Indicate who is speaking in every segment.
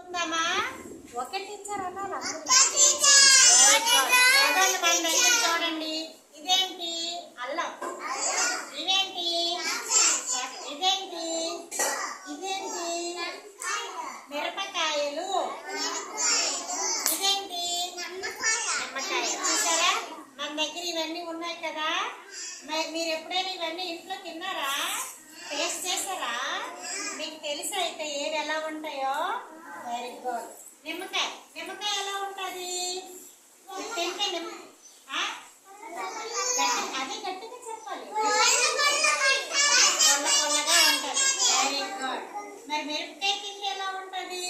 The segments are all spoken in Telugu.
Speaker 1: ఉందామా? ఓకే టీచర్ అనాలి. చూడండి, ఇదేంటి? అల్లం. ఇదేంటి? ఇదేంటి? ఇదేంటి? మిరపకాయలు. ఇదేంటి? నిమ్మకాయ. చూసారా, మన దగ్గర ఇవన్నీ ఉన్నాయి కదా. మీరు ఎప్పుడైనా ఇవన్నీ ఇంట్లో తిన్నారా? టేస్ట్ చేసారా? మీకు తెలిసి అయితే ఏవి ఎలా ఉంటాయో. Very good. నిమ్మకాయ. నిమ్మకాయ ఎలా ఉంటుంది? తింటే అదే గట్టిగా చెప్పాలి. పొల్లగా ఉంటుంది. Very good. మరి మిరపకాయ తింటే ఎలా ఉంటుంది?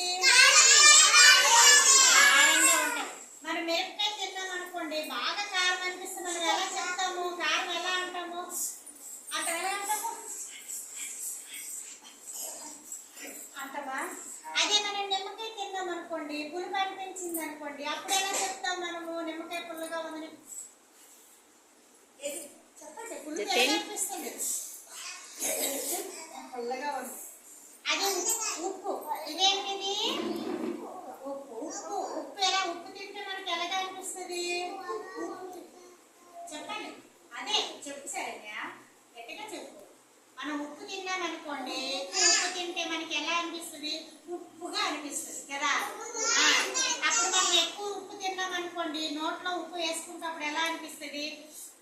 Speaker 1: కారంగా ఉంటుంది. మరి మిరపకాయ తిన్నాం అనుకోండి, బాగా కారం అనిపిస్తుంది. మనం ఎలా చెప్తాము? కారం ఎలా అంటాము? అక్కడ ఎలా అంటాము? అంటామా? అదే మనం నిమ్మకాయ తిన్నాం అనుకోండి, పులుపు అనిపించింది అనుకోండి, అప్పుడు ఎలా చెప్తాం మనము? నిమ్మకాయ పుల్లగా ఉందని చెప్పండి. పులుపు ఎలా అనిపిస్తుంది? పుల్లగా ఉంది. అది ఉప్పు. ఇదేంటిది? ఉప్పు. ఉప్పు. ఉప్పు ఎలా? ఉప్పు తింటే మనకి ఎలాగా అనిపిస్తుంది? చెప్పండి. అదే చెప్పు సరేనా, గట్టిగా చెప్పు. మనం ఉప్పు తిన్నాం అనుకోండి, ఉప్పు తింటే మనకి ఎలా అనిపిస్తుంది? ఉప్పుగా అనిపిస్తుంది కదా. అప్పుడు మనం ఎక్కువ ఉప్పు తిన్నాం అనుకోండి, నోట్లో ఉప్పు వేసుకుంటే అప్పుడు ఎలా అనిపిస్తుంది?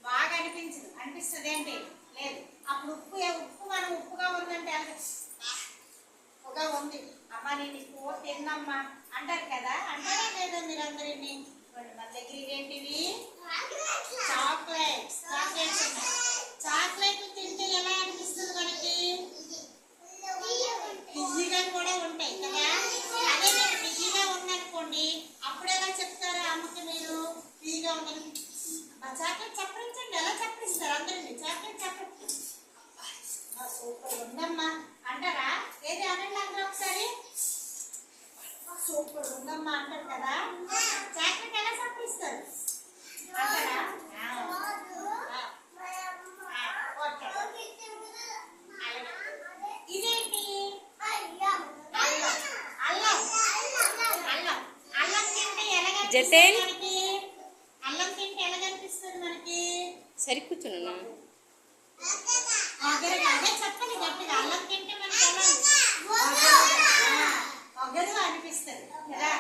Speaker 1: బాగా అనిపించదు. అనిపిస్తుంది ఏంటి? లేదు. అప్పుడు ఉప్పు మనం ఉప్పుగా ఉందంటే ఉప్పుగా ఉంది అమ్మా, నేను ఎక్కువ తిన్నమ్మా అంటారు కదా. అంటారా లేదా మీరందరినీ? మన దగ్గర ఇవేంటివి? చాక్లెట్స్. చాక్లెట్స్ ఉన్నాయి. చాక్లెట్లు తింటే ఎలా అనిపిస్తుంది మనకి? తియ్యగా కూడా ఉంటాయి కదా. అదే మీరు తియ్యగా ఉందనుకోండి, అప్పుడు ఎలా చెప్తారు అమ్మకి? మీరు తియ్యగా ఉందని చాక్లెట్ చప్పరించండి. ఎలా చప్పరిస్తారు అందరినీ? చాక్లెట్ చప్పరి. సూపర్ ఉందమ్మా అంటారా? ఏది అనండి అందరూ ఒకసారి. సూపర్ ఉందమ్మా అంటారు కదా. చాక్లెట్ ఎలా చప్పరిస్తారు అంటారా? ఇదేంటి? అల్లం. అల్లం. అల్లం. అల్లం తింటే ఎలాగనిపిస్తుంది మనకి? అల్లం తింటే ఎలాగనిపిస్తుంది మనకి?
Speaker 2: సరి కూర్చున్నా.
Speaker 1: అదే చెప్పండి గట్టిగా. అల్లం తింటే మనకి ఎలా? ఒగరు అనిపిస్తుంది కదా.